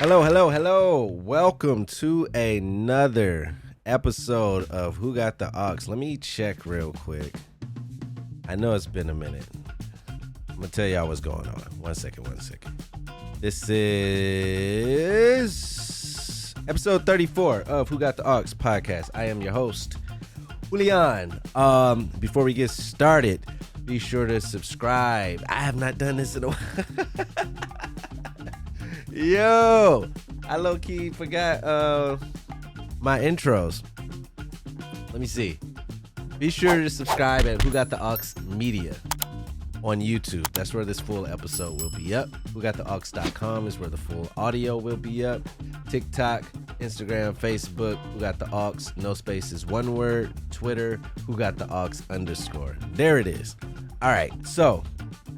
Hello, hello, hello. Welcome to another episode of Who Got the Aux. Let me check real quick. I know it's been a minute. I'm going to tell y'all what's going on. One second. This is episode 34 of Who Got the Aux podcast. I am your host, Julian. Before we get started, be sure to subscribe. I have not done this in a while. Yo, I low-key forgot my intros. Let me see. Be sure to subscribe at Who Got the Aux Media on YouTube. That's where this full episode will be up. WhoGotTheAux.com is where the full audio will be up. TikTok, Instagram, Facebook, Who Got the Aux, no spaces, one word. Twitter, Who Got the Aux _. There it is. All right, so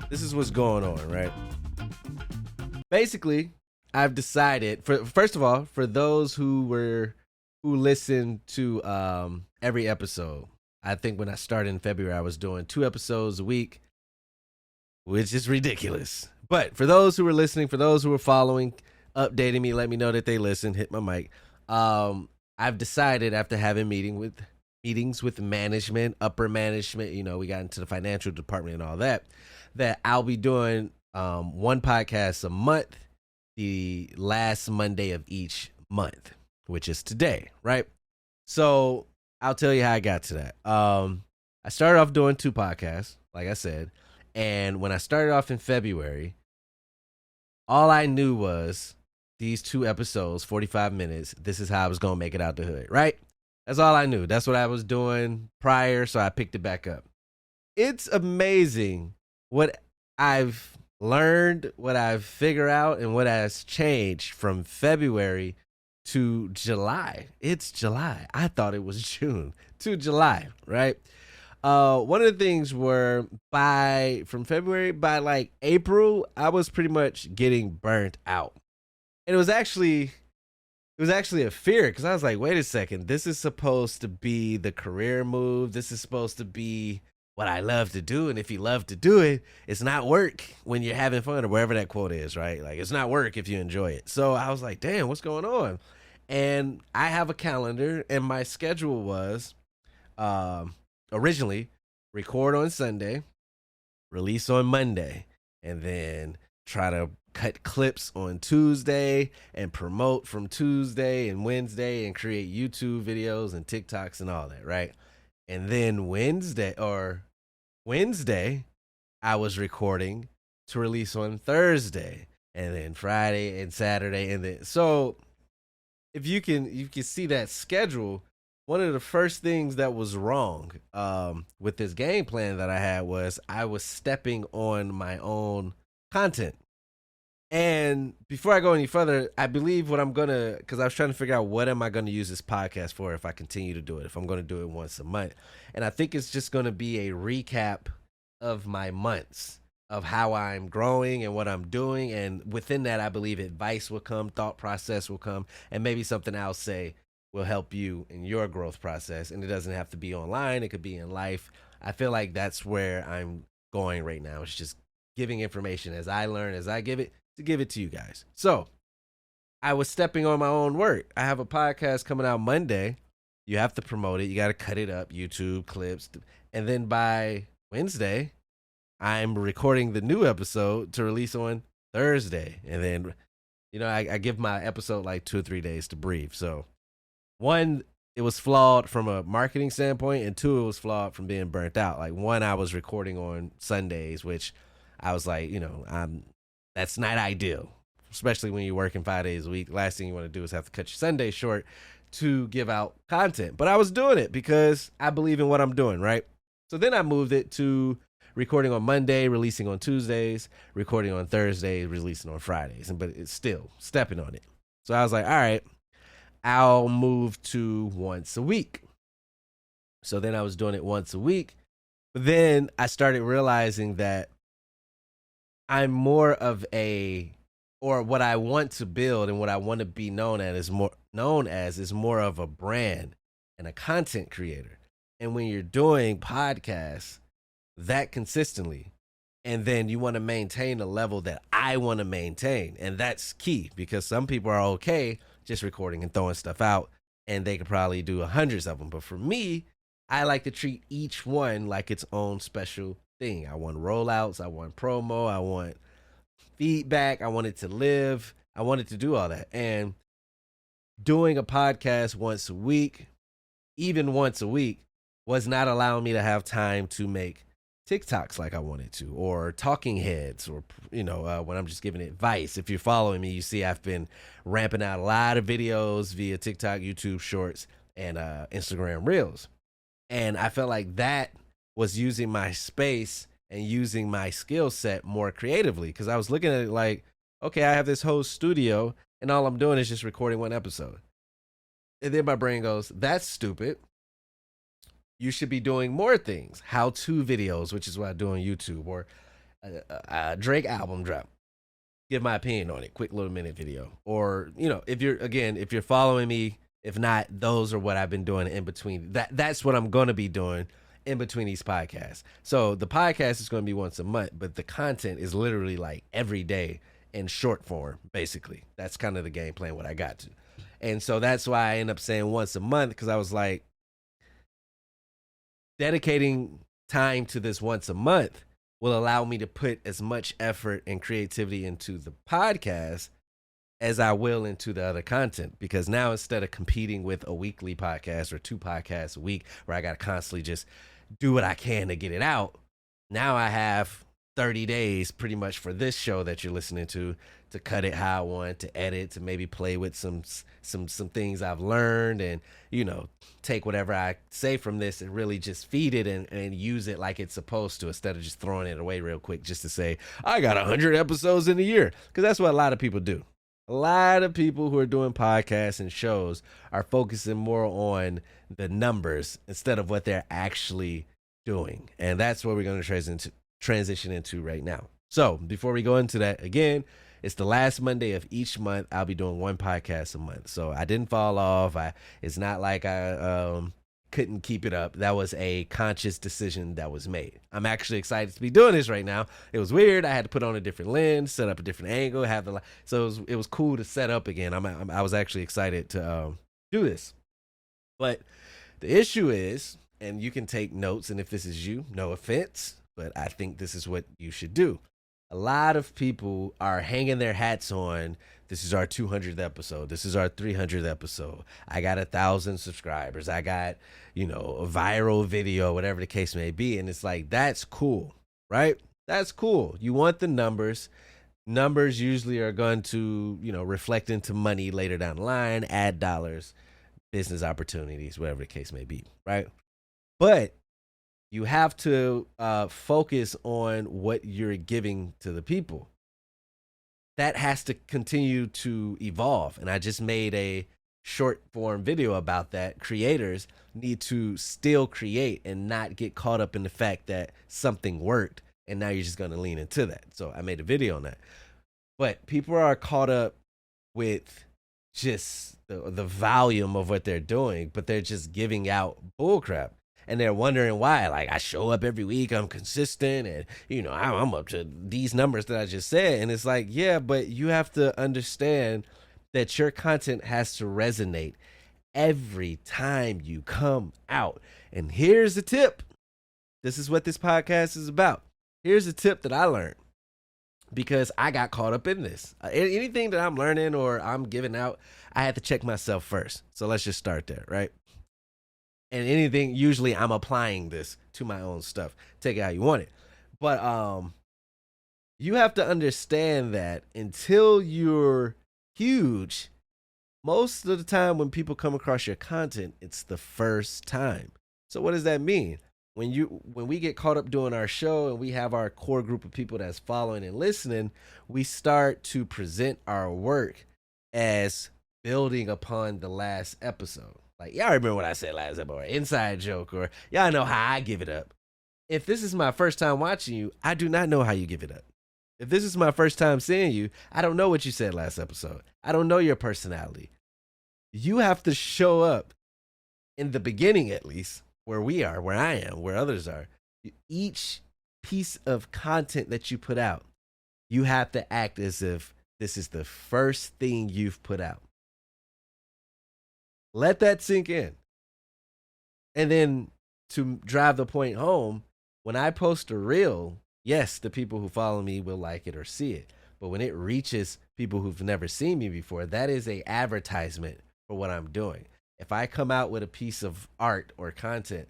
this is what's going on, right? Basically, I've decided, first of all, for those who listened to every episode, I think when I started in February, I was doing 2 episodes a week, which is ridiculous. But for those who were listening, for those who were following, updating me, let me know that they listened, hit my mic. I've decided after having meetings with management, upper management, we got into the financial department and all that I'll be doing one podcast a month, the last Monday of each month, which is today, right? So I'll tell you how I got to that. I started off doing 2 podcasts, like I said, and when I started off in February, all I knew was these 2 episodes, 45 minutes, this is how I was going to make it out the hood, right? That's all I knew. That's what I was doing prior, so I picked it back up. It's amazing what I've learned, what I've figured out, and what has changed from February to July. It's July. I thought it was June to July, right? One of the things were from February, by like April, I was pretty much getting burnt out. And it was actually a fear, because I was like, wait a second, this is supposed to be the career move. This is supposed to be what I love to do. And if you love to do it, it's not work when you're having fun, or wherever that quote is, right? Like, it's not work if you enjoy it. So I was like, damn, what's going on? And I have a calendar, and my schedule was originally record on Sunday, release on Monday, and then try to cut clips on Tuesday and promote from Tuesday and Wednesday and create YouTube videos and TikToks and all that, right? And then Wednesday, I was recording to release on Thursday, and then Friday and Saturday, and then so if you can see that schedule. One of the first things that was wrong with this game plan that I had was I was stepping on my own content. And before I go any further, I believe what I'm because I was trying to figure out what am I going to use this podcast for if I continue to do it, if I'm going to do it once a month. And I think it's just going to be a recap of my months, of how I'm growing and what I'm doing. And within that, I believe advice will come, thought process will come, and maybe something I'll say will help you in your growth process. And it doesn't have to be online. It could be in life. I feel like that's where I'm going right now. It's just giving information as I learn, as I give it, to give it to you guys. So I was stepping on my own work. I have a podcast coming out Monday. You have to promote it. You got to cut it up, YouTube clips. And then by Wednesday, I'm recording the new episode to release on Thursday. And then, I give my episode like 2 or 3 days to breathe. So 1, it was flawed from a marketing standpoint, and 2, it was flawed from being burnt out. Like 1, I was recording on Sundays, which I was like, that's not ideal, especially when you're working 5 days a week. The last thing you want to do is have to cut your Sunday short to give out content. But I was doing it because I believe in what I'm doing, right? So then I moved it to recording on Monday, releasing on Tuesdays, recording on Thursdays, releasing on Fridays. But it's still stepping on it. So I was like, all right, I'll move to once a week. So then I was doing it once a week. But then I started realizing that I'm more of or what I want to build and what I want to be known as is more of a brand and a content creator. And when you're doing podcasts that consistently, And then you want to maintain a level that I want to maintain. And that's key because some people are okay just recording and throwing stuff out, and they could probably do hundreds of them. But for me, I like to treat each one like its own special thing. I want rollouts, I want promo, I want feedback, I want it to live, I want it to do all that. And doing a podcast once a week, even once a week, was not allowing me to have time to make TikToks like I wanted to, or talking heads, or when I'm just giving advice. If you're following me, you see I've been ramping out a lot of videos via TikTok, YouTube Shorts, and Instagram Reels, and I felt like that was using my space and using my skill set more creatively, because I was looking at it like, okay, I have this whole studio, and all I'm doing is just recording one episode, and then my brain goes, that's stupid. You should be doing more things, how-to videos, which is what I do on YouTube, or a Drake album drop. Give my opinion on it, quick little minute video. Or, if you're following me, if not, those are what I've been doing in between. That's what I'm going to be doing in between these podcasts. So the podcast is going to be once a month, but the content is literally like every day in short form, basically. That's kind of the game plan, what I got to. And so that's why I end up saying once a month, because I was like, dedicating time to this once a month will allow me to put as much effort and creativity into the podcast as I will into the other content. Because now, instead of competing with a weekly podcast or 2 podcasts a week where I got to constantly just do what I can to get it out, now I have 30 days pretty much for this show that you're listening to cut it how I want, to edit, to maybe play with some things I've learned, and take whatever I say from this and really just feed it and use it like it's supposed to, instead of just throwing it away real quick just to say I got 100 episodes in a year, because that's what a lot of people do. A lot of people who are doing podcasts and shows are focusing more on the numbers instead of what they're actually doing, and that's what we're going to transition into right now. So before we go into that, again, it's the last Monday of each month. I'll be doing 1 podcast a month. So I didn't fall off. It's not like I couldn't keep it up. That was a conscious decision that was made. I'm actually excited to be doing this right now. It was weird. I had to put on a different lens, set up a different angle, so it was cool to set up again. I was actually excited to do this. But the issue is, and you can take notes, and if this is you, no offense, but I think this is what you should do. A lot of people are hanging their hats on, this is our 200th episode, this is our 300th episode, I got 1,000 subscribers, I got, a viral video, whatever the case may be. And it's like, that's cool, right? That's cool. You want the numbers. Numbers usually are going to, reflect into money later down the line, ad dollars, business opportunities, whatever the case may be, right? But you have to focus on what you're giving to the people. That has to continue to evolve. And I just made a short form video about that. Creators need to still create and not get caught up in the fact that something worked and now you're just going to lean into that. So I made a video on that. But people are caught up with just the volume of what they're doing, but they're just giving out bullcrap. And they're wondering why. Like, I show up every week, I'm consistent, and, I'm up to these numbers that I just said. And it's like, yeah, but you have to understand that your content has to resonate every time you come out. And here's the tip. This is what this podcast is about. Here's a tip that I learned, because I got caught up in this. Anything that I'm learning or I'm giving out, I had to check myself first. So let's just start there, right? And anything, usually I'm applying this to my own stuff. Take it how you want it. But you have to understand that until you're huge, most of the time when people come across your content, it's the first time. So what does that mean? When we get caught up doing our show and we have our core group of people that's following and listening, we start to present our work as building upon the last episode. Like, y'all remember what I said last episode, or inside joke, or y'all know how I give it up. If this is my first time watching you, I do not know how you give it up. If this is my first time seeing you, I don't know what you said last episode. I don't know your personality. You have to show up in the beginning, at least, where we are, where I am, where others are. Each piece of content that you put out, you have to act as if this is the first thing you've put out. Let that sink in. And then to drive the point home, when I post a reel, yes, the people who follow me will like it or see it. But when it reaches people who've never seen me before, that is a advertisement for what I'm doing. If I come out with a piece of art or content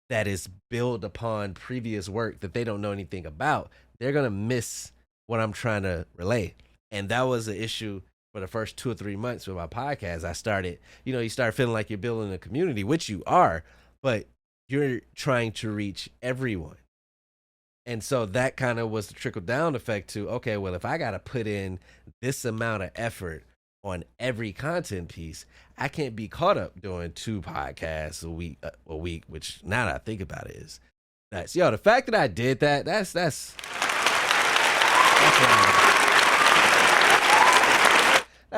that is built upon previous work that they don't know anything about, they're going to miss what I'm trying to relay. And that was an issue for the first 2 or 3 months with my podcast. I started, you start feeling like you're building a community, which you are, but you're trying to reach everyone. And so that kind of was the trickle down effect to, okay, well, if I got to put in this amount of effort on every content piece, I can't be caught up doing 2 podcasts a week, which now that I think about it is nice. Yo, the fact that I did that, that's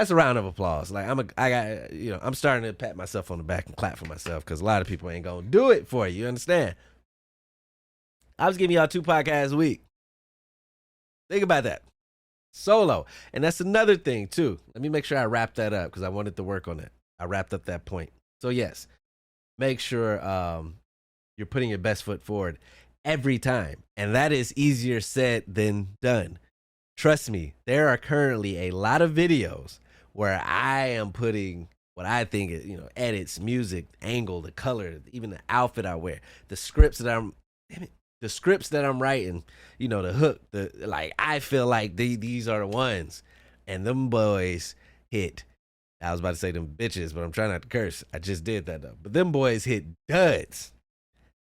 a round of applause. Like I'm starting to pat myself on the back and clap for myself because a lot of people ain't gonna do it for you. You understand? I was giving y'all 2 podcasts a week. Think about that. Solo. And that's another thing too. Let me make sure I wrap that up because I wanted to work on that. I wrapped up that point. So yes, make sure you're putting your best foot forward every time. And that is easier said than done. Trust me, there are currently a lot of videos where I am putting what I think is, edits, music, angle, the color, even the outfit I wear, the scripts that I'm writing, the hook, I feel like these are the ones. And them boys hit. I was about to say them bitches, but I'm trying not to curse. I just did that though. But them boys hit duds.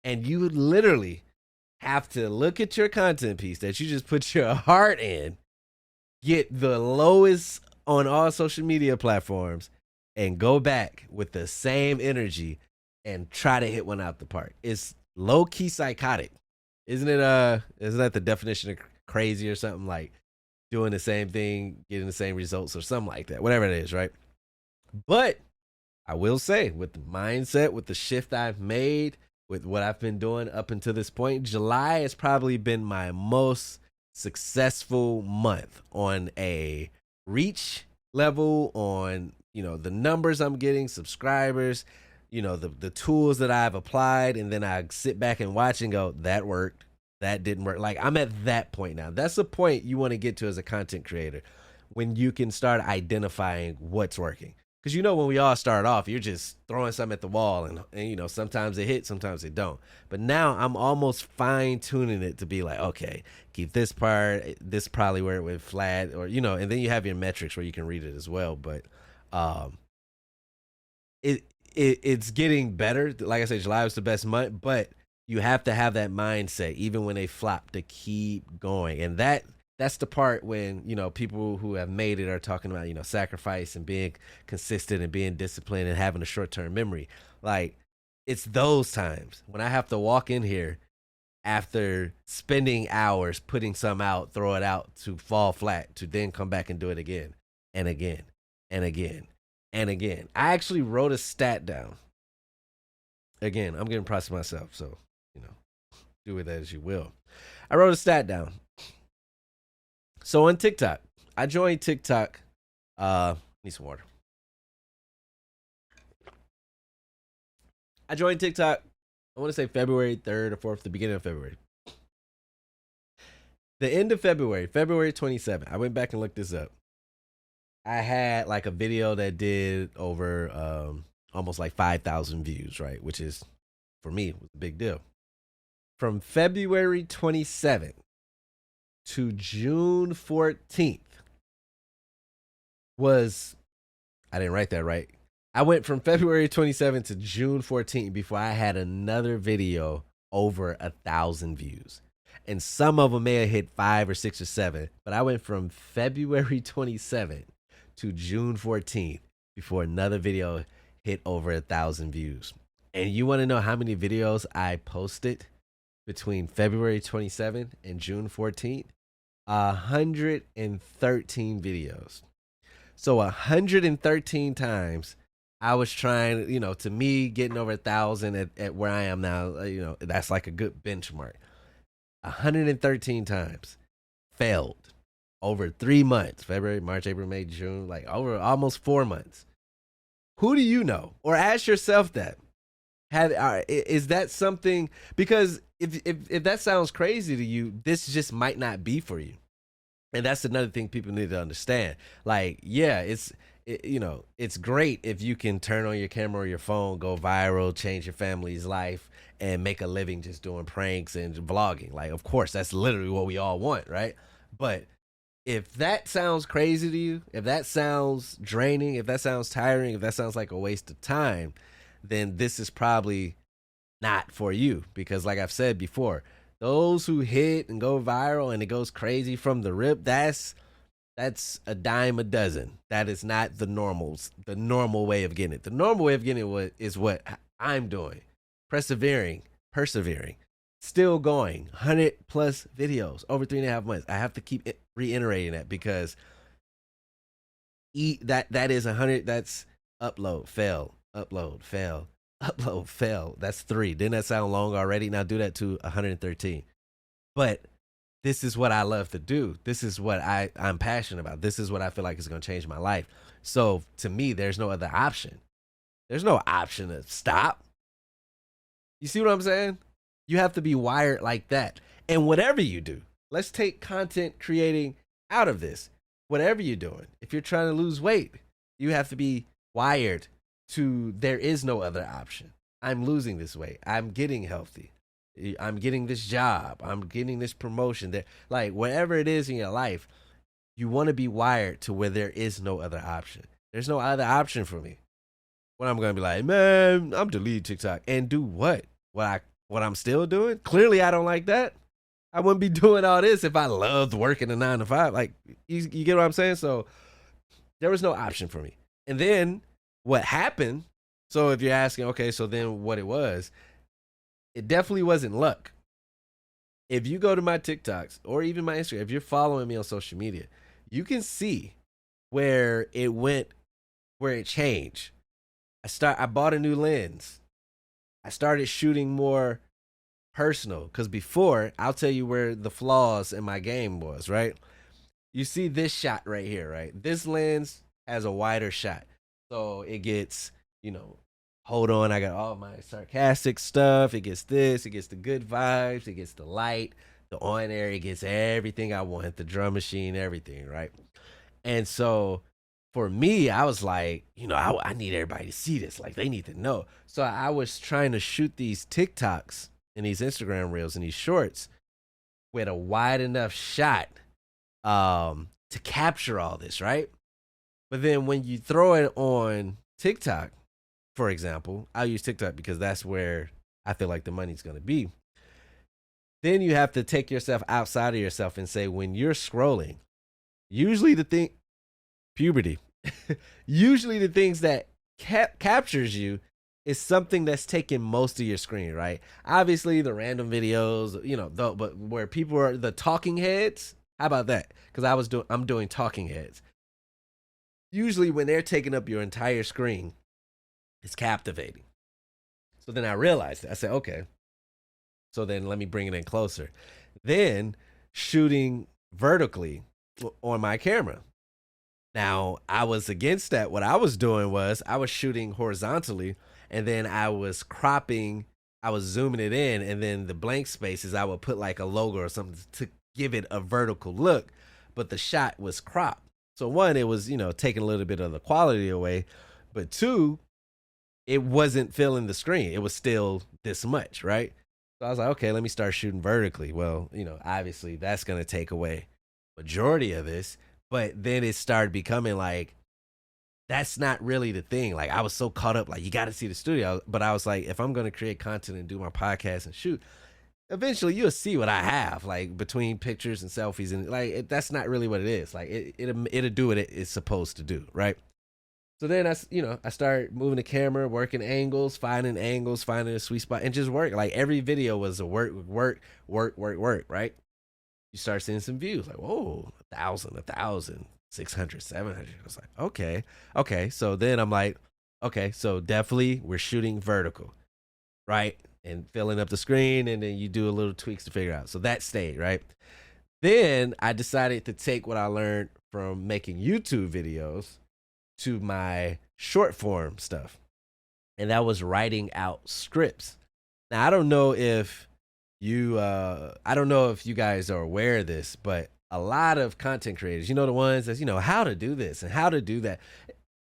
And you literally have to look at your content piece that you just put your heart in, get the lowest on all social media platforms, and go back with the same energy and try to hit one out the park. It's low-key psychotic. Isn't that the definition of crazy or something, like doing the same thing, getting the same results or something like that, whatever it is, right? But I will say, with the mindset, with the shift I've made, with what I've been doing up until this point, July has probably been my most successful month on a reach level, on, the numbers I'm getting, subscribers, the tools that I've applied, and then I sit back and watch and go, that worked, that didn't work. Like, I'm at that point now. That's the point you want to get to as a content creator, when you can start identifying what's working. Because when we all start off, you're just throwing something at the wall, and sometimes it hits, sometimes it don't. But now I'm almost fine tuning it to be like, okay, keep this part, this probably where it went flat, or and then you have your metrics where you can read it as well. But it's getting better. Like I said, July was the best month, but you have to have that mindset even when they flop to keep going. And that's the part when, people who have made it are talking about, sacrifice and being consistent and being disciplined and having a short-term memory. Like, it's those times when I have to walk in here after spending hours putting some out, throw it out to fall flat, to then come back and do it again and again and again and again. I actually wrote a stat down. Again, I'm getting proud of myself, so, do with that as you will. I wrote a stat down. So on TikTok, I joined TikTok. Need some water. I joined TikTok, I want to say February 3rd or 4th, the beginning of February. The end of February 27th, I went back and looked this up. I had like a video that did over almost like 5,000 views, right? Which is, for me, was a big deal. From February 27th to June 14th I didn't write that right. I went from February 27th to June 14th before I had another video over 1,000 views. And some of them may have hit 5 or 6 or 7, but I went from February 27th to June 14th before another video hit over 1,000 views. And you want to know how many videos I posted between February 27th and June 14th? 113 videos. So 113 times I was trying, to me, getting over 1,000 at where I am now, that's like a good benchmark. 113 times. Failed over 3 months: February, March, April, May, June, like over almost 4 months. Who do you know? Or ask yourself that. Is that something? Because if that sounds crazy to you, this just might not be for you. And that's another thing people need to understand. Like, yeah, it's great if you can turn on your camera or your phone, go viral, change your family's life, and make a living just doing pranks and vlogging. Like, of course, that's literally what we all want, right? But if that sounds crazy to you, if that sounds draining, if that sounds tiring, if that sounds like a waste of time, then this is probably not for you. Because, like I've said before, those who hit and go viral and it goes crazy from the rip, that's a dime a dozen. That is not the normal way of getting it. The normal way of getting it is what I'm doing. Persevering, still going. 100 plus videos over 3.5 months. I have to keep reiterating that because that is 100. That's upload, fail, upload, fail, upload, fail. That's 3. Didn't that sound long already? Now do that to 113. But this is what I love to do. This is what I'm passionate about. This is what I feel like is going to change my life. So to me, there's no other option. There's no option to stop. You see what I'm saying? You have to be wired like that. And whatever you do, let's take content creating out of this. Whatever you're doing, if you're trying to lose weight, you have to be wired to there is no other option. I'm losing this weight. I'm getting healthy. I'm getting this job. I'm getting this promotion. That, like, whatever it is in your life, you want to be wired to where there is no other option. There's no other option for me. When I'm going to be like, man, I'm deleting TikTok and do what? What I'm still doing? Clearly, I don't like that. I wouldn't be doing all this if I loved working a 9 to 5. Like, you get what I'm saying? So there was no option for me. And then what happened? So if you're asking, okay, so then what it was? It definitely wasn't luck. If you go to my TikToks or even my Instagram, if you're following me on social media, you can see where it went, where it changed. I bought a new lens. I started shooting more personal because before, I'll tell you where the flaws in my game was, right? You see this shot right here, right? This lens has a wider shot. So it gets, hold on, I got all my sarcastic stuff. It gets this, it gets the good vibes, it gets the light, the on air, it gets everything I want, the drum machine, everything, right? And so for me, I was like, I need everybody to see this. Like, they need to know. So I was trying to shoot these TikToks and these Instagram reels and these shorts with a wide enough shot to capture all this, right? But then when you throw it on TikTok, for example, I'll use TikTok because that's where I feel like the money's going to be. Then you have to take yourself outside of yourself and say, when you're scrolling, usually puberty, usually the things that captures you is something that's taking most of your screen, right? Obviously the random videos, but where people are the talking heads, how about that? Because I'm doing talking heads. Usually when they're taking up your entire screen, it's captivating. So then I realized it. I said, okay, so then let me bring it in closer. Then shooting vertically on my camera. Now, I was against that. What I was doing was I was shooting horizontally and then I was cropping, I was zooming it in, and then the blank spaces, I would put like a logo or something to give it a vertical look, but the shot was cropped. So one, it was, taking a little bit of the quality away, but two, it wasn't filling the screen. It was still this much, right? So I was like, okay, let me start shooting vertically. Well, obviously that's going to take away majority of this, but then it started becoming like, that's not really the thing. Like, I was so caught up, like, you got to see the studio. But I was like, if I'm going to create content and do my podcast and shoot, eventually you'll see what I have, like, between pictures and selfies. And, like, that's not really what it is. Like, it'll do what it's supposed to do, right? So then I started moving the camera, working angles, finding a sweet spot, and just work. Like, every video was a work, right? You start seeing some views, like, whoa, 1,000, 600, 700. I was like, okay. So then I'm like, okay, so definitely we're shooting vertical, right? and filling up the screen, and then you do a little tweaks to figure out. So that stayed, right? Then I decided to take what I learned from making YouTube videos to my short form stuff. And that was writing out scripts. Now I don't know if you guys are aware of this, but a lot of content creators, the ones that how to do this and how to do that,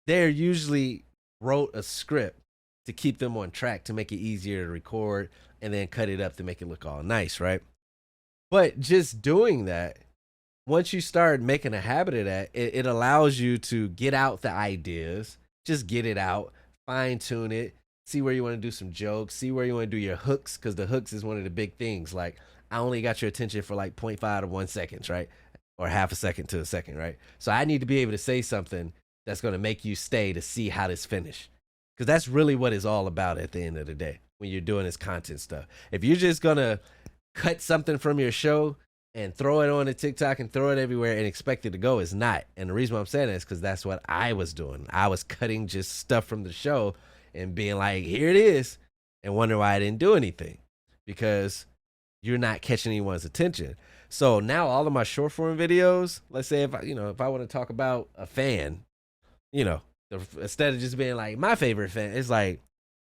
they're usually wrote a script to keep them on track, to make it easier to record and then cut it up to make it look all nice, right? But just doing that, once you start making a habit of that, it allows you to get out the ideas, just get it out, fine tune it, see where you want to do some jokes, see where you want to do your hooks, because the hooks is one of the big things. Like, I only got your attention for like 0.5 to 1 seconds, right? Or half a second to a second, right? So I need to be able to say something that's going to make you stay to see how this finish. Because that's really what it's all about at the end of the day when you're doing this content stuff. If you're just going to cut something from your show and throw it on a TikTok and throw it everywhere and expect it to go, is not. And the reason why I'm saying that is because that's what I was doing. I was cutting just stuff from the show and being like, here it is, and wonder why I didn't do anything, because you're not catching anyone's attention. So now all of my short form videos, let's say if I want to talk about a fan, instead of just being like my favorite fan, it's like,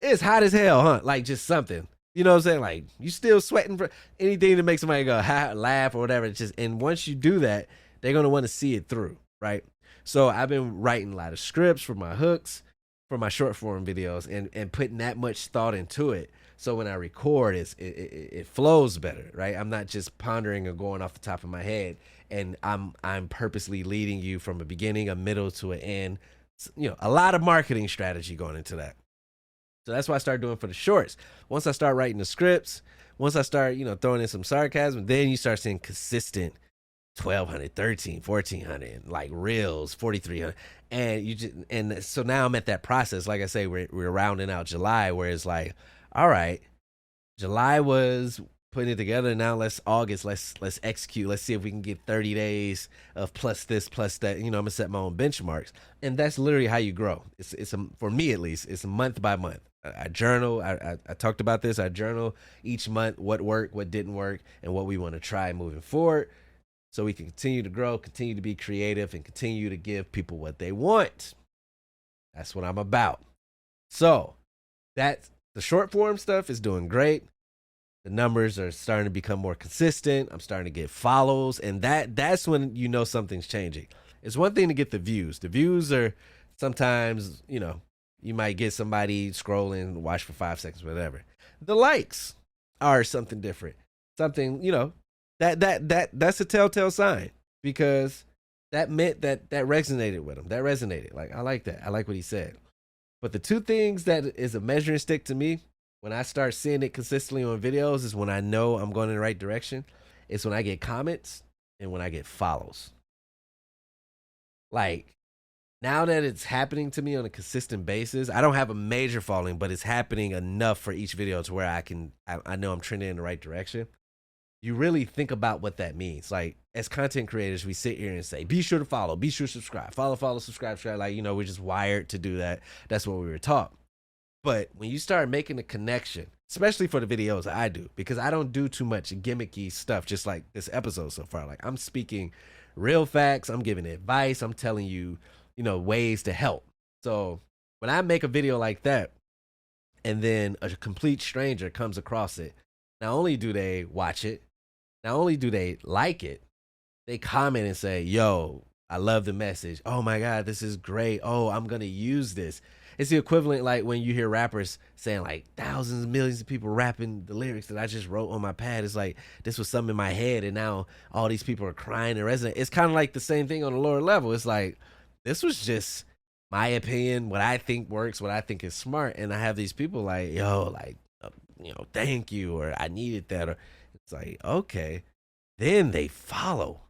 it's hot as hell, huh? Like, just something. You know what I'm saying? Like, you still sweating for anything to make somebody go laugh or whatever. It's just, and once you do that, they're gonna want to see it through, right? So I've been writing a lot of scripts for my hooks, for my short form videos, and putting that much thought into it. So when I record, it flows better, right? I'm not just pondering or going off the top of my head, and I'm purposely leading you from a beginning, a middle to an end. A lot of marketing strategy going into that. So that's what I started doing for the shorts. Once I start writing the scripts, once I start, throwing in some sarcasm, then you start seeing consistent 1,200, 13, 1,400, like reels, 4,300. And so now I'm at that process. Like I say, we're rounding out July, where it's like, all right, July was putting it together. Now August, let's execute. Let's see if we can get 30 days of plus this, plus that. I'm gonna set my own benchmarks. And that's literally how you grow. For me at least, it's month by month. I journal. I talked about this. I journal each month what worked, what didn't work, and what we want to try moving forward, so we can continue to grow, continue to be creative, and continue to give people what they want. That's what I'm about. So that's the short form stuff is doing great. The numbers are starting to become more consistent. I'm starting to get follows, and that's when something's changing. It's one thing to get the views. The views are sometimes, you might get somebody scrolling, watch for 5 seconds, whatever. The likes are something different. Something, that's a telltale sign, because that meant that resonated with him. That resonated. Like, I like that. I like what he said. But the two things that is a measuring stick to me, when I start seeing it consistently on videos, is when I know I'm going in the right direction. It's when I get comments and when I get follows. Like, now that it's happening to me on a consistent basis, I don't have a major following, but it's happening enough for each video to where I know I'm trending in the right direction. You really think about what that means. Like, as content creators, we sit here and say, be sure to follow, be sure to subscribe, follow, subscribe. Like, we're just wired to do that. That's what we were taught. But when you start making a connection, especially for the videos I do, because I don't do too much gimmicky stuff, just like this episode so far. Like, I'm speaking real facts. I'm giving advice. I'm telling you, ways to help. So when I make a video like that, and then a complete stranger comes across it, not only do they watch it, not only do they like it, they comment and say, yo, I love the message. Oh my God, this is great. Oh, I'm going to use this. It's the equivalent like when you hear rappers saying like thousands, millions of people rapping the lyrics that I just wrote on my pad. It's like, this was something in my head, and now all these people are crying and resonating. It's kind of like the same thing on a lower level. It's like, this was just my opinion, what I think works, what I think is smart. And I have these people like, yo, like, thank you, or I needed that. Or it's like, okay. Then they follow.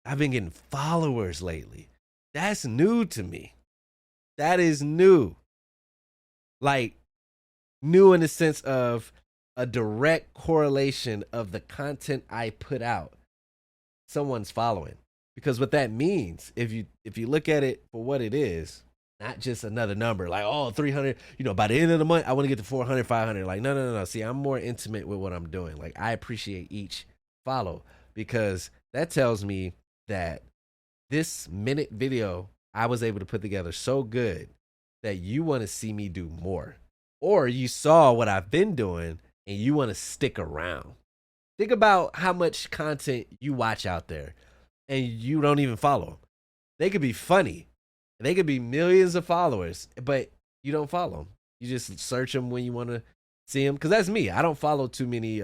I've been getting followers lately. That's new to me. That is new. Like, new in the sense of a direct correlation of the content I put out, someone's following. Because what that means, if you look at it for what it is, not just another number like, oh, 300, by the end of the month I want to get to 400, 500. Like, no, no, no, no. See, I'm more intimate with what I'm doing. Like, I appreciate each follow, because that tells me that this minute video I was able to put together so good that you want to see me do more, or you saw what I've been doing and you want to stick around. Think about how much content you watch out there and you don't even follow. They could be funny, they could be millions of followers, but you don't follow them. You just search them when you want to see them. Because that's me. I don't follow too many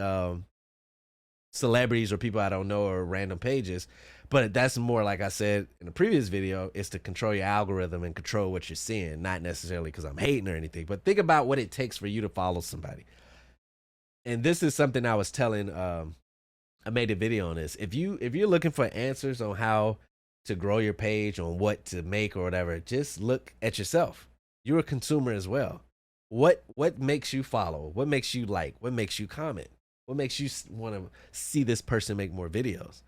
celebrities or people I don't know or random pages. But that's more, like I said in the previous video, is to control your algorithm and control what you're seeing, not necessarily because I'm hating or anything. But think about what it takes for you to follow somebody. And this is something I was telling. I made a video on this. If you're looking for answers on how to grow your page, on what to make or whatever, just look at yourself. You're a consumer as well. What makes you follow? What makes you like? What makes you comment? What makes you want to see this person make more videos?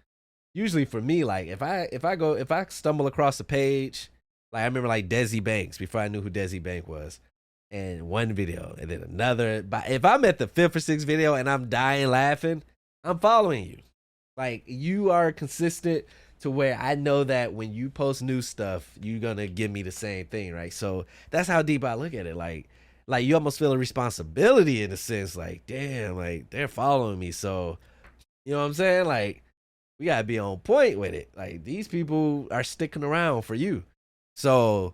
Usually for me, like if I stumble across a page, like I remember like Desi Banks before I knew who Desi Bank was, and one video and then another. But if I'm at the fifth or sixth video and I'm dying laughing, I'm following you. Like, you are consistent to where I know that when you post new stuff, you're gonna give me the same thing, right? So that's how deep I look at it. Like you almost feel a responsibility in a sense, like, damn, like they're following me. So, you know what I'm saying? Like, we gotta be on point with it. Like, these people are sticking around for you. So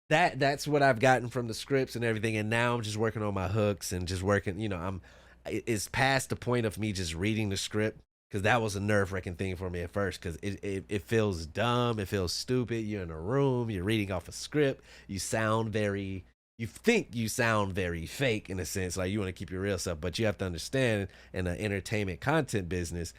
that's what I've gotten from the scripts and everything. And now I'm just working on my hooks and just working, it's past the point of me just reading the script, because that was a nerve-wracking thing for me at first, because it feels dumb, it feels stupid. You're in a room, you're reading off a script, you think you sound very fake in a sense, like you want to keep your real self, but you have to understand, in the entertainment content business,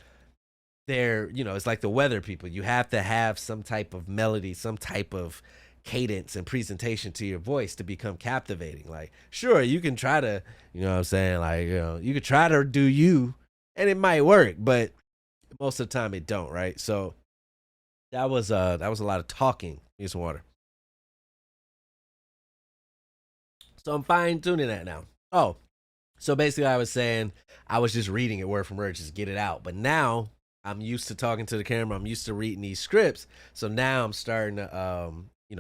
it's like the weather people. You have to have some type of melody, some type of cadence and presentation to your voice to become captivating. Like, sure, you can try to, you know what I'm saying? Like, you could try to do you and it might work, but most of the time it don't, right? So that was a lot of talking. Need some water. So I'm fine tuning that now. Oh, so basically I was saying I was just reading it word for word, just get it out. But now I'm used to talking to the camera. I'm used to reading these scripts. So now I'm starting to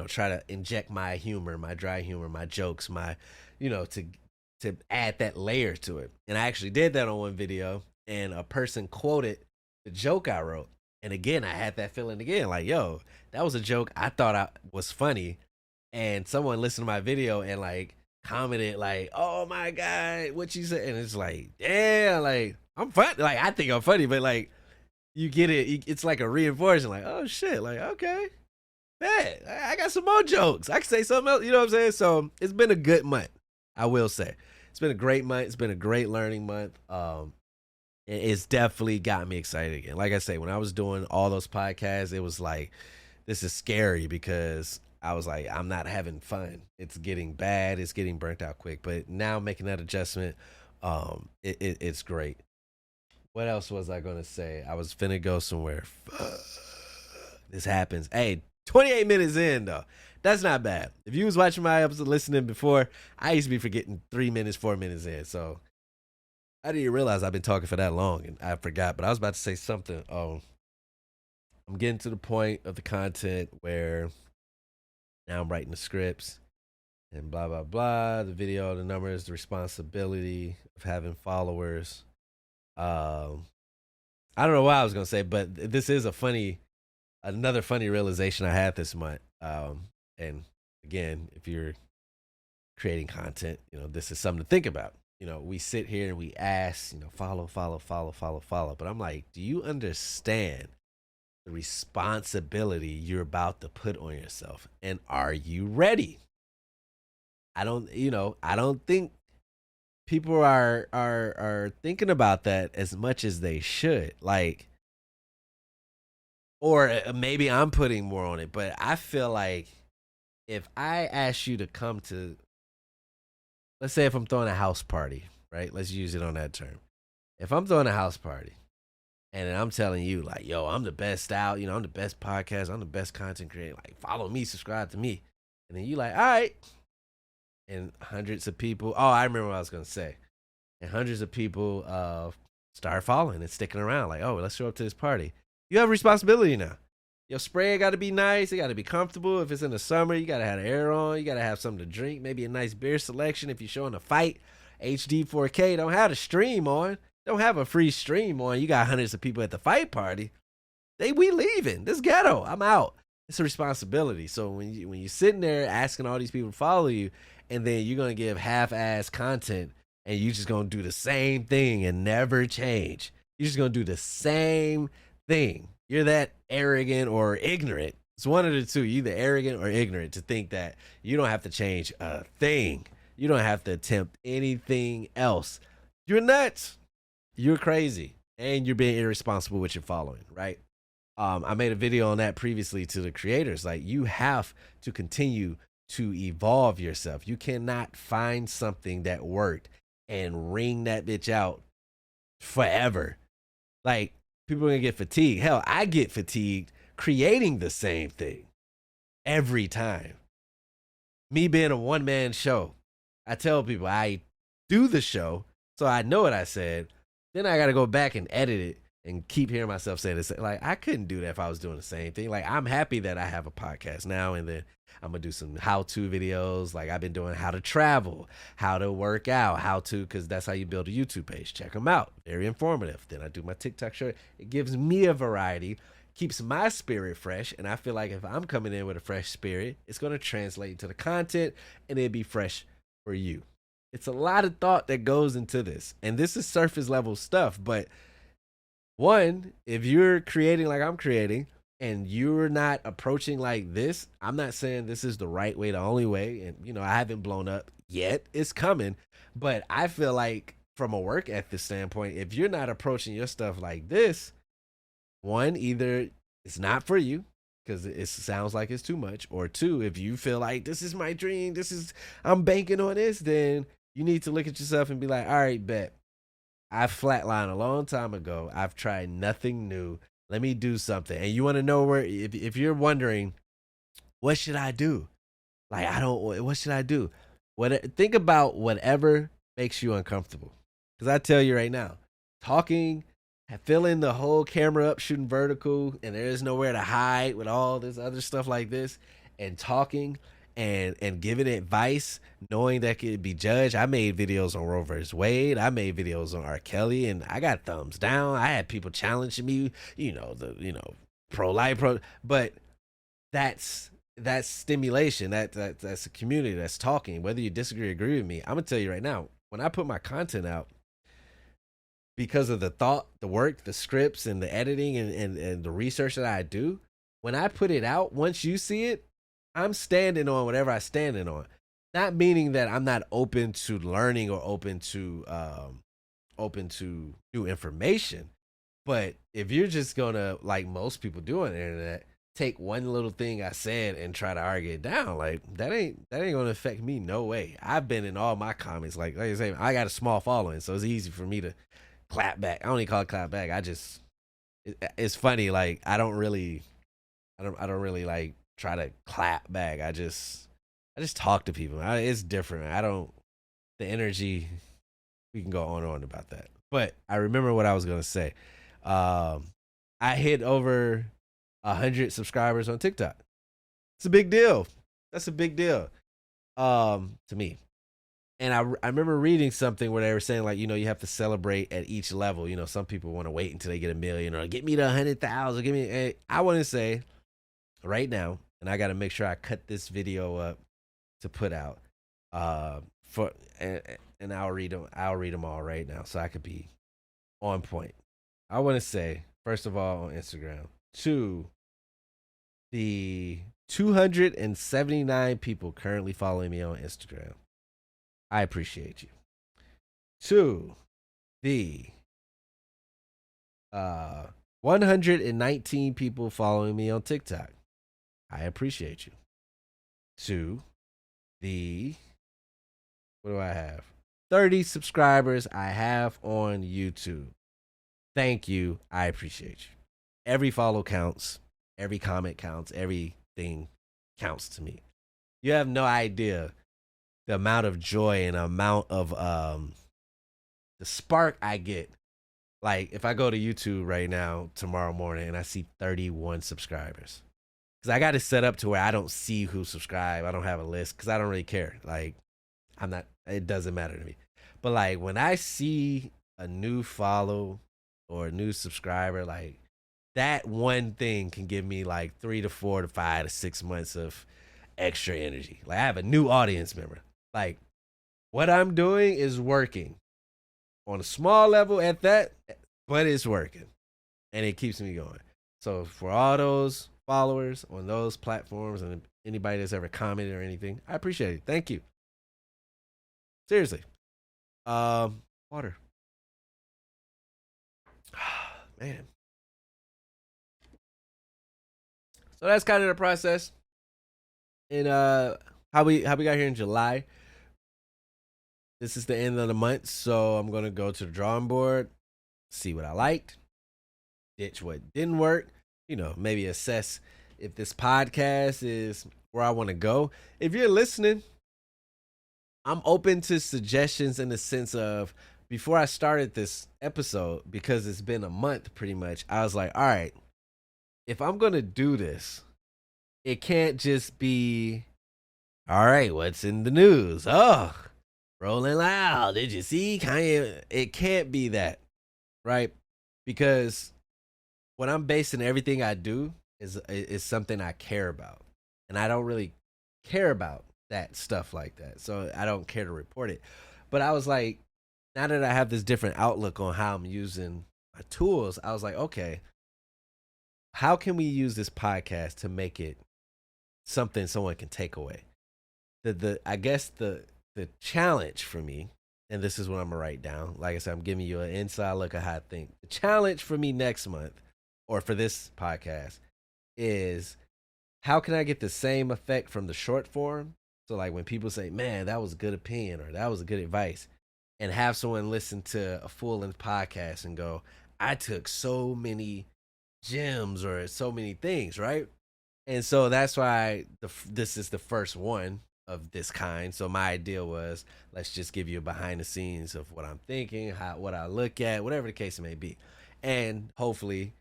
try to inject my humor, my dry humor, my jokes, my to add that layer to it. And I actually did that on one video, and a person quoted the joke I wrote. And again, I had that feeling again, like, yo, that was a joke I thought I was funny. And someone listened to my video and like commented like, oh my God, what you said. And it's like, damn, like, I'm funny. Like, I think I'm funny, but like, you get it. It's like a reinforcement, like, oh shit, like, okay, man, I got some more jokes. I can say something else. You know what I'm saying? So it's been a good month. I will say it's been a great month. It's been a great learning month. It's definitely got me excited again. Like I say, when I was doing all those podcasts, it was like, this is scary, because I was like, I'm not having fun. It's getting bad. It's getting burnt out quick. But now making that adjustment, it's great. What else was I gonna say? I was finna go somewhere. This happens. Hey, 28 minutes in though. That's not bad. If you was watching my episode, listening before, I used to be forgetting 3 minutes, 4 minutes in. So I didn't realize I've been talking for that long, and I forgot. But I was about to say something. Oh, I'm getting to the point of the content where now I'm writing the scripts and blah blah blah. The video, the numbers, the responsibility of having followers. I don't know what I was gonna say, but this is another funny realization I had this month. And again, if you're creating content, this is something to think about. We sit here and we ask, follow, follow, follow, follow, follow. But I'm like, do you understand the responsibility you're about to put on yourself? And are you ready? I don't think people are thinking about that as much as they should. Like, or maybe I'm putting more on it, but I feel like if I ask you to come to, let's say if I'm throwing a house party, right? Let's use it on that term. If I'm throwing a house party and I'm telling you like, yo, I'm the best out, I'm the best podcast, I'm the best content creator, like follow me, subscribe to me. And then you like, all right. And hundreds of people. Oh, I remember what I was gonna say. And hundreds of people start following and sticking around. Like, oh, let's show up to this party. You have responsibility now. Your spray got to be nice. It got to be comfortable. If it's in the summer, you got to have the air on. You got to have something to drink. Maybe a nice beer selection. If you're showing a fight, HD 4K. Don't have the stream on. Don't have a free stream on. You got hundreds of people at the fight party. We leaving. This ghetto. I'm out. It's a responsibility. So when you're sitting there asking all these people to follow you, and then you're gonna give half-ass content, and you just gonna do the same thing and never change. You're just gonna do the same thing. You're that arrogant or ignorant. It's one of the two. You're either arrogant or ignorant to think that you don't have to change a thing. You don't have to attempt anything else. You're nuts. You're crazy. And you're being irresponsible with your following, right? I made a video on that previously to the creators. Like, you have to continue to evolve yourself. You cannot find something that worked and wring that bitch out forever. Like, people are gonna get fatigued. Hell, I get fatigued creating the same thing every time. Me being a one-man show, I tell people I do the show, so I know what I said. Then I gotta go back and edit it and keep hearing myself say this. Like, I couldn't do that if I was doing the same thing. Like, I'm happy that I have a podcast now, and then I'm gonna do some how-to videos. Like, I've been doing how to travel, how to work out, because that's how you build a YouTube page. Check them out. Very informative. Then I do my TikTok show. It gives me a variety, keeps my spirit fresh, and I feel like if I'm coming in with a fresh spirit, it's gonna translate into the content, and it'll be fresh for you. It's a lot of thought that goes into this, and this is surface level stuff, but one, if you're creating like I'm creating and you're not approaching like this, I'm not saying this is the right way, the only way. And, I haven't blown up yet. It's coming. But I feel like from a work ethic standpoint, if you're not approaching your stuff like this, one, either it's not for you because it sounds like it's too much. Or two, if you feel like this is my dream, I'm banking on this, then you need to look at yourself and be like, all right, bet. I flatlined a long time ago. I've tried nothing new. Let me do something. And you want to know if you're wondering, what should I do? Like, what should I do? Think about whatever makes you uncomfortable. Because I tell you right now, talking, filling the whole camera up, shooting vertical, and there's nowhere to hide with all this other stuff like this, and talking and giving advice, knowing that could be judged. I made videos on Roe vs. Wade. I made videos on R. Kelly, and I got thumbs down. I had people challenging me, pro-life, but that's stimulation. That's a community that's talking. Whether you disagree or agree with me, I'm gonna tell you right now, when I put my content out, because of the thought, the work, the scripts, and the editing and the research that I do, when I put it out, once you see it, I'm standing on whatever I'm standing on. Not meaning that I'm not open to learning or open to new information. But if you're just gonna, like most people do on the internet, take one little thing I said and try to argue it down, like that ain't gonna affect me no way. I've been in all my comments, like I say, I got a small following, so it's easy for me to clap back. I don't even call it clap back. It's funny. Like I don't really like try to clap back. I just talk to people. It's different. The energy, we can go on and on about that. But I remember what I was gonna say. I hit over 100 subscribers on TikTok. It's a big deal. That's a big deal to me. And I remember reading something where they were saying, like, you have to celebrate at each level. Some people want to wait until they get 1 million or get me to 100,000. Give me. I want to say right now, and I got to make sure I cut this video up to put out. And I'll read them. I'll read them all right now, so I could be on point. I want to say, first of all, on Instagram, to the 279 people currently following me on Instagram, I appreciate you. To the 119 people following me on TikTok, I appreciate you. To the, what do I have? 30 subscribers I have on YouTube. Thank you. I appreciate you. Every follow counts. Every comment counts. Everything counts to me. You have no idea the amount of joy and amount of the spark I get. Like if I go to YouTube right now tomorrow morning and I see 31 subscribers. Cuz I got it set up to where I don't see who subscribe. I don't have a list cuz I don't really care. Like I'm not it doesn't matter to me. But like when I see a new follow or a new subscriber, like that one thing can give me like 3 to 4 to 5 to 6 months of extra energy. Like I have a new audience member. Like what I'm doing is working on a small level at that, but it's working and it keeps me going. So for all those followers on those platforms and anybody that's ever commented or anything, I appreciate it. Thank you. Seriously. Water. Man. So that's kind of the process. And how we got here in July. This is the end of the month, so I'm gonna go to the drawing board, see what I liked, ditch what didn't work, maybe assess if this podcast is where I want to go. If you're listening, I'm open to suggestions in the sense of before I started this episode, because it's been a month pretty much, I was like, all right, if I'm going to do this, it can't just be, all right, what's in the news? Oh, Rolling Loud. Did you see Kanye? It can't be that, right? Because what I'm basing everything I do is something I care about, and I don't really care about that stuff like that, so I don't care to report it. But I was like, now that I have this different outlook on how I'm using my tools, I was like, okay, how can we use this podcast to make it something someone can take away? The I guess the challenge for me, and this is what I'm gonna write down. Like I said, I'm giving you an inside look at how I think. The challenge for me next month, or for this podcast, is how can I get the same effect from the short form? So like when people say, "Man, that was a good opinion," or "That was a good advice," and have someone listen to a full length podcast and go, "I took so many gems or so many things," right? And so that's why this is the first one of this kind. So my idea was, let's just give you a behind the scenes of what I'm thinking, what I look at, whatever the case may be, and hopefully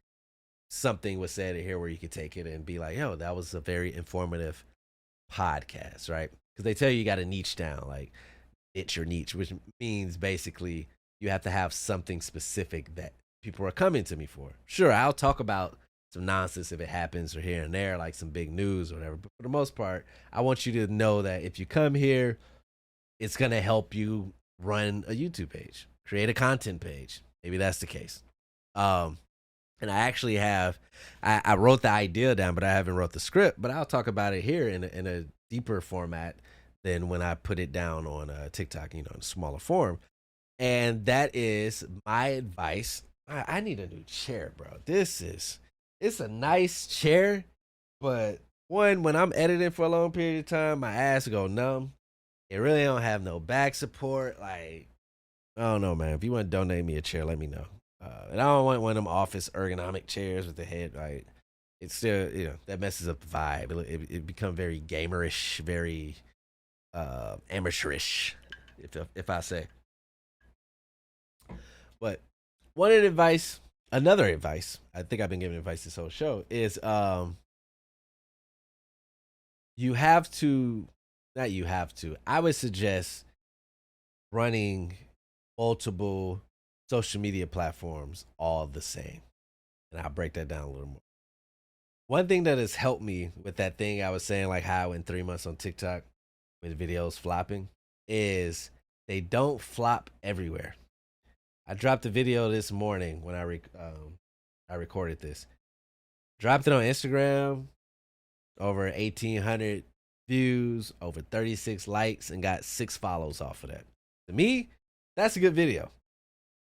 something was said in here where you could take it and be like, "Yo, that was a very informative podcast," right? Because they tell you got to niche down, like niche your niche, which means basically you have to have something specific that people are coming to me for. Sure, I'll talk about some nonsense if it happens or here and there, like some big news or whatever. But for the most part, I want you to know that if you come here, it's gonna help you run a YouTube page, create a content page. Maybe that's the case. Um, and I actually have, I wrote the idea down, but I haven't wrote the script. But I'll talk about it here in a deeper format than when I put it down on TikTok, in a smaller form. And that is my advice. I need a new chair, bro. It's a nice chair, but one, when I'm editing for a long period of time, my ass go numb. It really don't have no back support. Like, I don't know, man. If you want to donate me a chair, let me know. And I don't want one of them office ergonomic chairs with the head. Like, it's still, that messes up the vibe. It become very gamerish, very amateurish, if I say. But one advice, another advice, I think I've been giving advice this whole show, is you have to, not you have to, I would suggest running multiple social media platforms all the same. And I'll break that down a little more. One thing that has helped me with that thing I was saying, like how I went 3 months on TikTok with videos flopping, is they don't flop everywhere. I dropped a video this morning when I recorded this. Dropped it on Instagram, over 1,800 views, over 36 likes, and got 6 follows off of that. To me, that's a good video.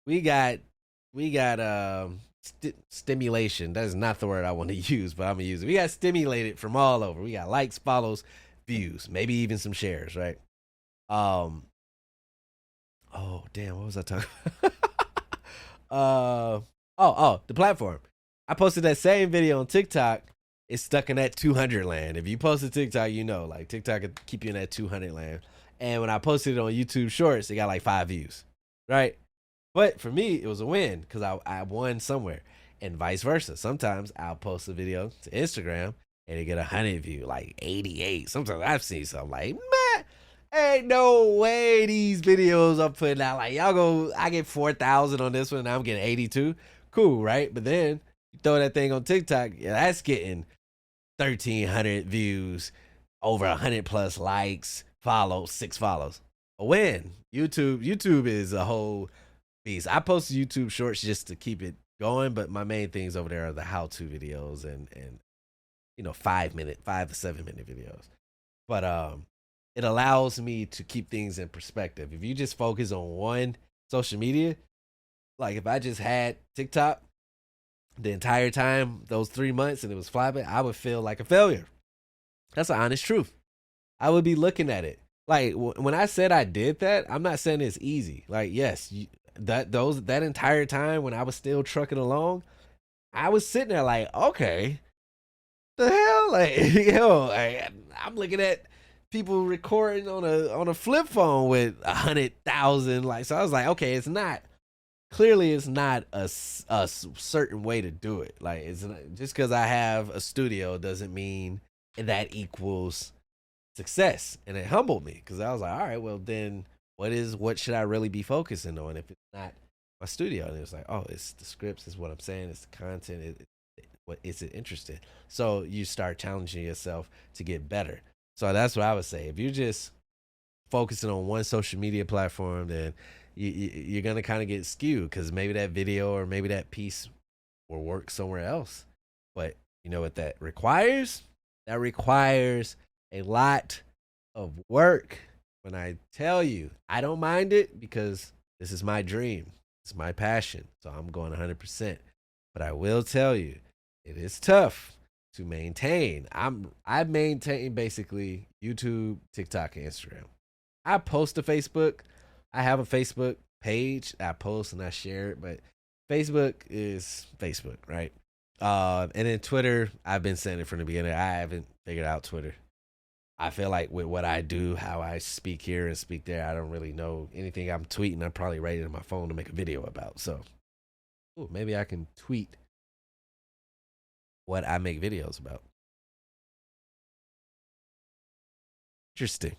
We got stimulation. That is not the word I want to use, but I'm gonna use it. We got stimulated from all over. We got likes, follows, views, maybe even some shares, right? Oh damn, what was I talking about? The platform. I posted that same video on TikTok it's stuck in that 200 land. If you post a TikTok, you know, like TikTok could keep you in that 200 land. And when I posted it on YouTube Shorts, it got like 5 views, right? But for me, it was a win because I won somewhere, and vice versa. Sometimes I'll post a video to Instagram and it get 100 views, like 88. Sometimes I've seen something like, man, ain't no way these videos I'm putting out. Like y'all go, I get 4,000 on this one, and I'm getting 82. Cool, right? But then you throw that thing on TikTok, yeah, that's getting 1,300 views, over 100 plus likes, follows, 6 follows. A win. YouTube is a whole beast. I post YouTube shorts just to keep it going, but my main things over there are the how-to videos and 5 minute, 5 to 7 minute videos. But it allows me to keep things in perspective. If you just focus on one social media, like if I just had TikTok the entire time, those 3 months, and it was flopping, I would feel like a failure. That's the honest truth. I would be looking at it. Like when I said I did that, I'm not saying it's easy. Like yes, that entire time when I was still trucking along, I was sitting there like, okay, the hell, like I'm looking at people recording on a flip phone with 100,000 like. So I was like, okay, it's not clearly it's not a certain way to do it. Like it's not, just because I have a studio doesn't mean that equals success. And it humbled me because I was like, all right, well then what should I really be focusing on if it's not my studio? And it was like, oh, it's the scripts, is what I'm saying, it's the content, what is it interesting? So you start challenging yourself to get better. So that's what I would say. If you're just focusing on one social media platform, then you're gonna kind of get skewed because maybe that video or maybe that piece will work somewhere else. But you know what that requires? That requires a lot of work. When I tell you, I don't mind it because this is my dream, it's my passion. So I'm going 100%. But I will tell you, it is tough to maintain. I maintain basically YouTube, TikTok, and Instagram. I post to Facebook. I have a Facebook page. I post and I share it, but Facebook is Facebook, right? And then Twitter, I've been saying it from the beginning. I haven't figured out Twitter. I feel like with what I do, how I speak here and speak there, I don't really know anything I'm tweeting. I'm probably writing on my phone to make a video about. So, ooh, maybe I can tweet what I make videos about. Interesting.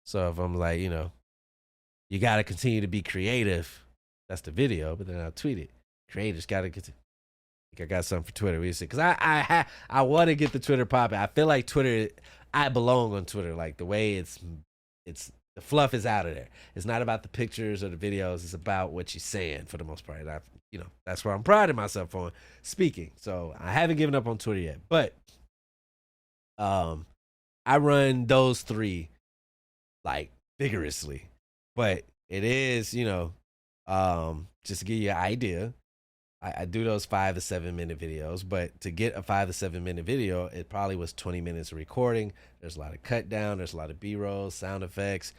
So if I'm like, you got to continue to be creative. That's the video, but then I'll tweet it. Creators got to get. I got something for Twitter. We see because I want to get the Twitter popping. I feel like Twitter. I belong on Twitter. Like the way it's the fluff is out of there. It's not about the pictures or the videos. It's about what you're saying for the most part. And that's where I'm priding myself on speaking. So I haven't given up on Twitter yet, but I run those three like vigorously. But it is, just to give you an idea, I do those 5 to 7 minute videos, but to get a 5 to 7 minute video, it probably was 20 minutes of recording. There's a lot of cut down, there's a lot of B-rolls, sound effects,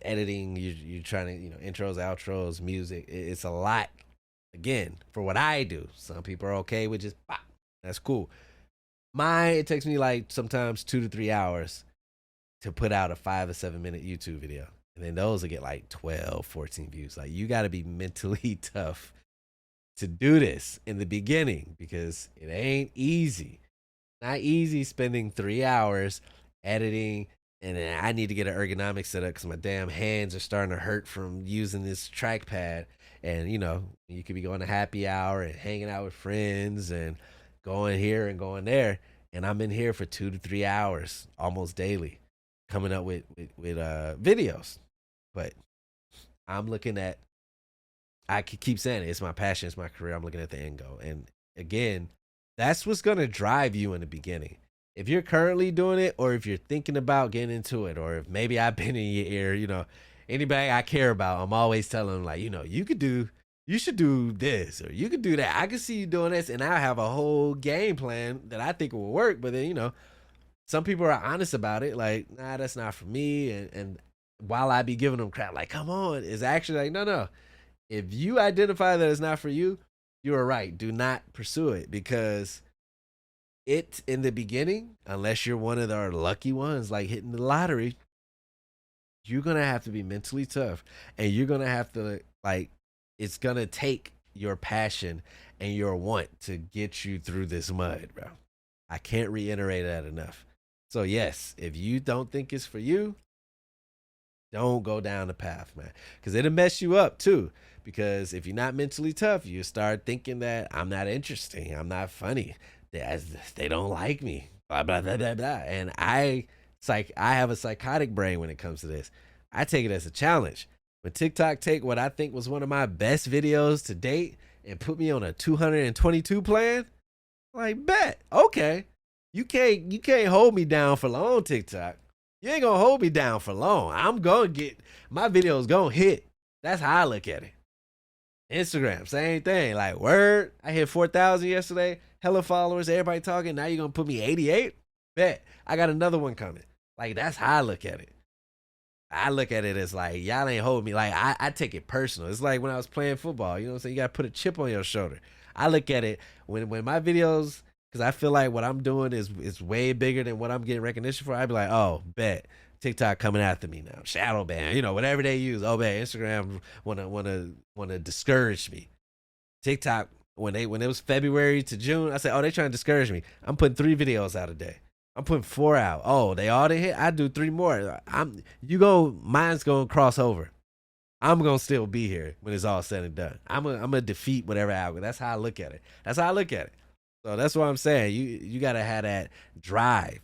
editing. You're trying to, intros, outros, music. It's a lot. Again, for what I do, some people are okay with just pop. That's cool. It takes me like sometimes 2 to 3 hours to put out a 5 to 7 minute YouTube video. And then those will get like 12, 14 views. Like you got to be mentally tough to do this in the beginning because it ain't easy. Not easy spending 3 hours editing, and then I need to get an ergonomic setup because my damn hands are starting to hurt from using this trackpad. And you could be going to happy hour and hanging out with friends and going here and going there, and I'm in here for 2 to 3 hours almost daily, coming up with videos. But I'm looking at. I could keep saying it. It's my passion. It's my career. I'm looking at the end goal. And again, that's what's going to drive you in the beginning. If you're currently doing it, or if you're thinking about getting into it, or if maybe I've been in your ear, anybody I care about, I'm always telling them like, you should do this, or you could do that. I can see you doing this, and I have a whole game plan that I think will work. But then, some people are honest about it. Like, nah, that's not for me. And while I be giving them crap, like, come on, it's actually like, no. If you identify that it's not for you, you are right. Do not pursue it because it in the beginning, unless you're one of our lucky ones, like hitting the lottery, you're gonna have to be mentally tough, and you're gonna have to like, it's gonna take your passion and your want to get you through this mud, bro. I can't reiterate that enough. So yes, if you don't think it's for you, don't go down the path, man, because it'll mess you up too. Because if you're not mentally tough, you start thinking that I'm not interesting, I'm not funny, they don't like me, blah blah blah blah blah. And it's like I have a psychotic brain when it comes to this. I take it as a challenge. When TikTok take what I think was one of my best videos to date and put me on a 222 plan, like bet, okay, you can't hold me down for long, TikTok. You ain't gonna hold me down for long. I'm gonna get my videos gonna hit. That's how I look at it. Instagram, same thing. Like word, I hit 4,000 yesterday. Hella followers, everybody talking. Now you're gonna put me 88? Bet I got another one coming. Like that's how I look at it. I look at it as like y'all ain't hold me. Like I take it personal. It's like when I was playing football. You know what I'm saying? You gotta put a chip on your shoulder. I look at it when my videos, because I feel like what I'm doing is way bigger than what I'm getting recognition for. I'd be like, oh, bet TikTok coming after me now, shadow ban, whatever they use. Oh, bet Instagram wanna discourage me. TikTok when it was February to June, I said, oh, they trying to discourage me. I'm putting 3 videos out a day. I'm putting 4 out. Oh, they all didn't hit. I do 3 more. Mine's gonna cross over. I'm gonna still be here when it's all said and done. I'm gonna defeat whatever algorithm. That's how I look at it. That's how I look at it. So that's what I'm saying. You gotta have that drive,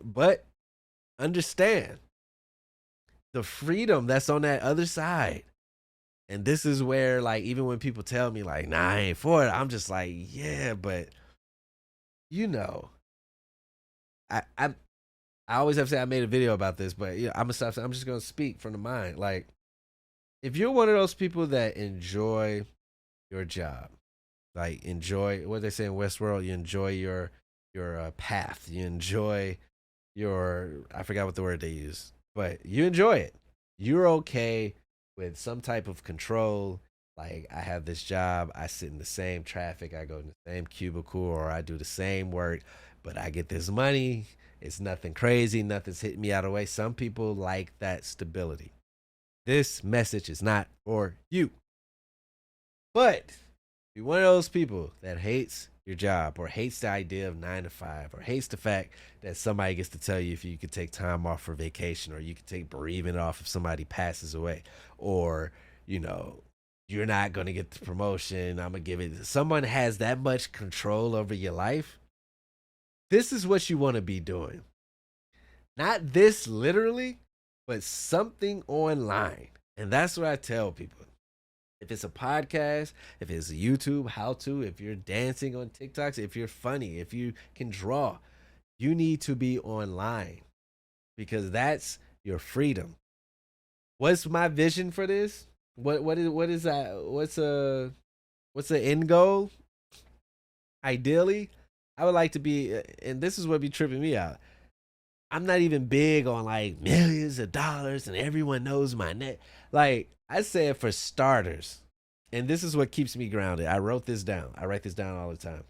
but understand the freedom that's on that other side. And this is where, like, even when people tell me like, "Nah, I ain't for it," I'm just like, "Yeah, but you know, I always have to say I made a video about this, but I'm gonna stop. I'm just gonna speak from the mind. Like, if you're one of those people that enjoy your job, like enjoy what they say in Westworld, you enjoy your path, you enjoy your, I forgot what the word they use, but you enjoy it. You're okay with some type of control. Like I have this job, I sit in the same traffic, I go in the same cubicle, or I do the same work, but I get this money. It's nothing crazy, nothing's hitting me out of the way. Some people like that stability. This message is not for you. But if you're one of those people that hates your job or hates the idea of 9 to 5 or hates the fact that somebody gets to tell you if you could take time off for vacation or you could take bereavement off if somebody passes away, or, you're not going to get the promotion, I'm going to give it. Someone has that much control over your life. This is what you want to be doing. Not this literally, but something online. And that's what I tell people. If it's a podcast, if it's a YouTube, how to, if you're dancing on TikToks, if you're funny, if you can draw, you need to be online because that's your freedom. What's my vision for this? What is that? What's the end goal? Ideally, I would like to be, and this is what be tripping me out. I'm not even big on like millions of dollars and everyone knows my net. Like I said, for starters, and this is what keeps me grounded. I wrote this down. I write this down all the time.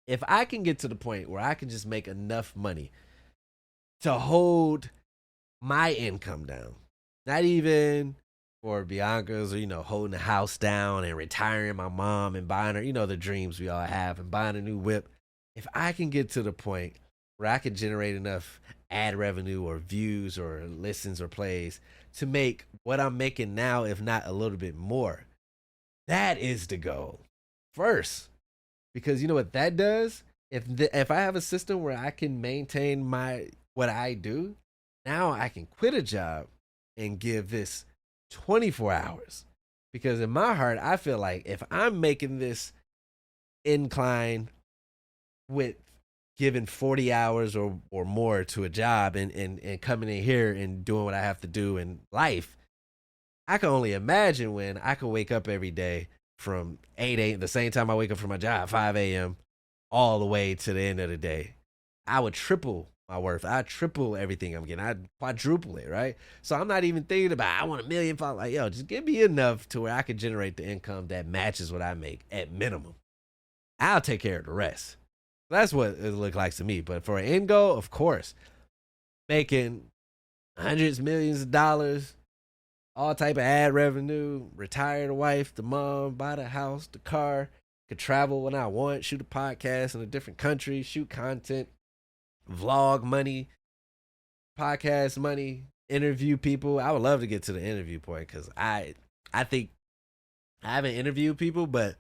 If I can get to the point where I can just make enough money to hold my income down, not even for Bianca's or, holding the house down and retiring my mom and buying her, the dreams we all have and buying a new whip. If I can get to the point where I can generate enough ad revenue or views or listens or plays to make what I'm making now, if not a little bit more, that is the goal first. Because you know what that does? If I have a system where I can maintain what I do, now I can quit a job and give this 24 hours. Because in my heart, I feel like if I'm making this incline with giving 40 hours or more to a job and coming in here and doing what I have to do in life, I can only imagine when I can wake up every day from 8 a.m. the same time I wake up from my job, 5 a.m., all the way to the end of the day. I would triple my worth. I'd triple everything I'm getting. I'd quadruple it, right? So I'm not even thinking about, I want $1 million. Like, yo, just give me enough to where I can generate the income that matches what I make at minimum. I'll take care of the rest. That's what it looked like to me. But for an end goal, of course, making hundreds, millions of dollars, all type of ad revenue, retire the wife, the mom, buy the house, the car, could travel when I want, shoot a podcast in a different country, shoot content, vlog money, podcast money, interview people. I would love to get to the interview point because I think I haven't interviewed people, but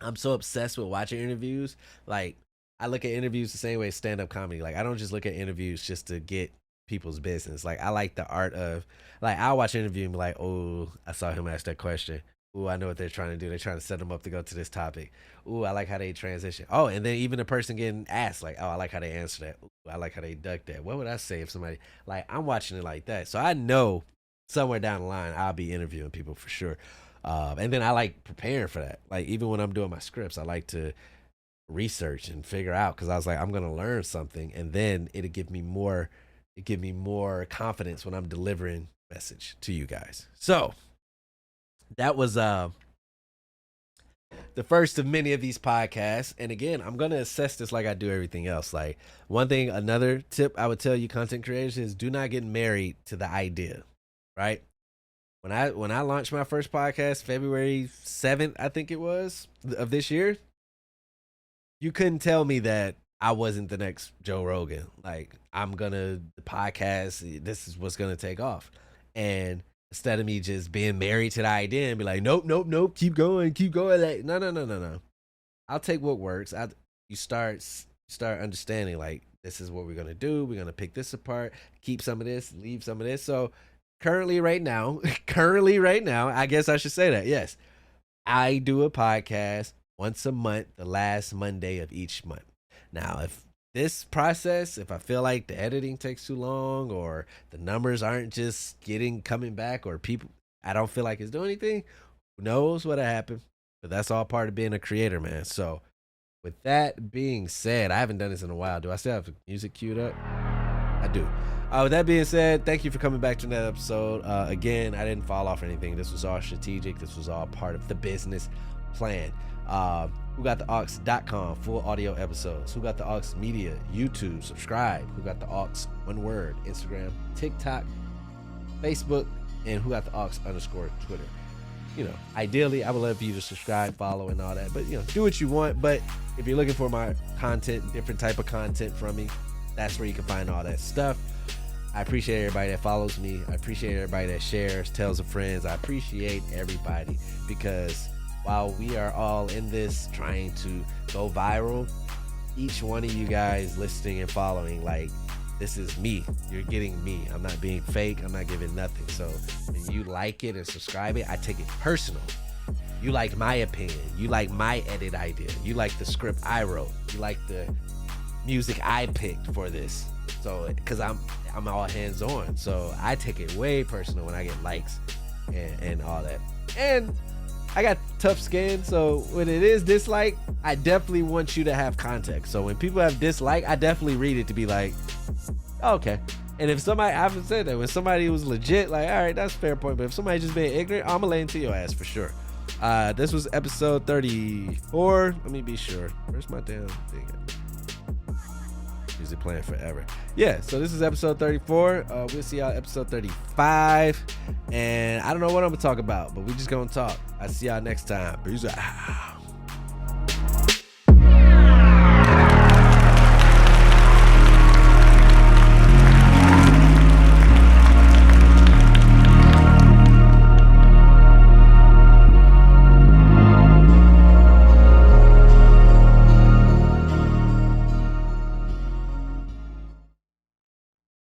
I'm so obsessed with watching interviews. Like, I look at interviews the same way as stand up comedy. Like, I don't just look at interviews just to get people's business. Like, I like the art of, like, I'll watch an interview and be like, oh, I saw him ask that question. Ooh, I know what they're trying to do. They're trying to set them up to go to this topic. Ooh, I like how they transition. Oh, and then even the person getting asked, like, oh, I like how they answer that. Ooh, I like how they duck that. What would I say if somebody, like, I'm watching it like that. So I know somewhere down the line, I'll be interviewing people for sure. And then I like preparing for that. Like, even when I'm doing my scripts, I like to research and figure out, because I was like, I'm going to learn something, and then it'll give me more confidence when I'm delivering message to you guys. So that was the first of many of these podcasts. And again, I'm going to assess this like I do everything else. Like, another tip I would tell you content creators is, do not get married to the idea, right? When I launched my first podcast, February 7th, I think it was, of this year, you couldn't tell me that I wasn't the next Joe Rogan. Like, the podcast, this is what's gonna take off. And instead of me just being married to the idea and be like, nope, keep going. Like, no. I'll take what works. You start understanding, like, this is what we're gonna do. We're gonna pick this apart, keep some of this, leave some of this. So currently right now, I guess I should say that, yes, I do a podcast once a month, the last Monday of each month. Now, if I feel like the editing takes too long, or the numbers aren't just coming back, or I don't feel like it's doing anything, who knows what'll happen. But that's all part of being a creator, man. So with that being said, I haven't done this in a while. Do I still have music queued up? I do. With that being said, thank you for coming back to another episode. Again, I didn't fall off or anything. This was all strategic. This was all part of the business plan. WhoGotTheAux.com, full audio episodes. Who Got the Aux Media, YouTube, subscribe. Who Got the Aux, one word, Instagram, TikTok, Facebook, and Who Got the Aux _ Twitter. Ideally, I would love for you to subscribe, follow, and all that. But, do what you want. But if you're looking for my content, different type of content from me, that's where you can find all that stuff. I appreciate everybody that follows me. I appreciate everybody that shares, tells their friends. I appreciate everybody, because while we are all in this trying to go viral, each one of you guys listening and following, like, this is me. You're getting me. I'm not being fake. I'm not giving nothing. So when you like it and subscribe it, I take it personal. You like my opinion. You like my edit idea. You like the script I wrote. You like the music I picked for this. So, because I'm all hands on. So I take it way personal when I get likes and all that. And I got tough skin, so when it is dislike, I definitely want you to have context. So when people have dislike, I definitely read it to be like, oh, okay. And if somebody, I haven't said that, when somebody was legit, like, all right, that's a fair point. But if somebody just being ignorant, I'm gonna lay into your ass for sure. This was episode 34. Let me be sure. Where's my damn thing? Music playing forever. Yeah, so this is episode 34. We'll see y'all episode 35. And I don't know what I'm gonna talk about, but we just gonna talk. I'll see y'all next time. Peace out.